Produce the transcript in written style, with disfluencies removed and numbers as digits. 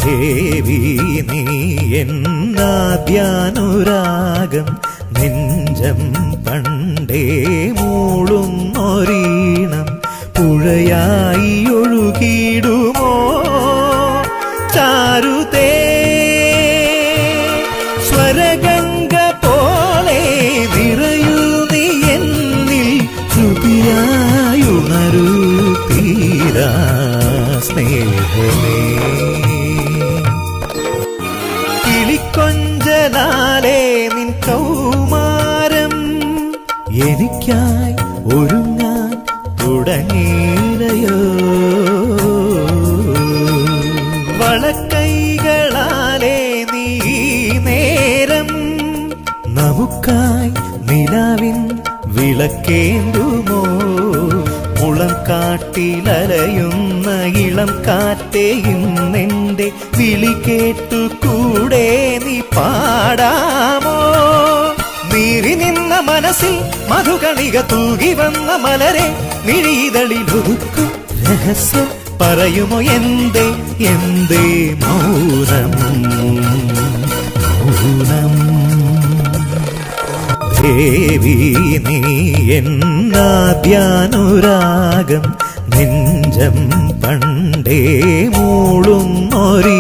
ദേവി നീ എന്നാദ്യാനുരാഗം നെഞ്ചം പണ്ടേ മൂളുന്നൊരീണം പുഴയായി ഒഴുകിടുമോ ചാരുതേ സ്വരഗംഗ പോലെ നിറയൂ നീ എന്നിൽ ശ്രുതിയായുണരൂ തീരാ സ്നേഹമേ കിളിക്കൊഞ്ചലാലേ നിൻ കൗമാരം എനിക്കായി ഒരുങ്ങാൻ തുടങ്ങിയില്ലയോ വളക്കൈകളാലേ നീ നേരം നമുക്കായി നിലാവിൻ വിളക്കേന്തുമോ മുളം കാട്ടിലലയുന്ന ഇളം കാറ്റേയും നിന്റെ വിളി കേട്ടു കൂടെ നീ പാടാമോ നീറി നിന്ന മനസ്സിൽ മധുകണിക തൂകി വന്ന മലരെ മിഴിതളിലൊതുക്കും രഹസ്യം പറയുമോ എന്തേ എന്തേ മൗനം മൗനം ദേവി നീ എന്നാദ്യാനുരാഗം നെഞ്ചം പണ്ടേ മൂളുന്നൊരീ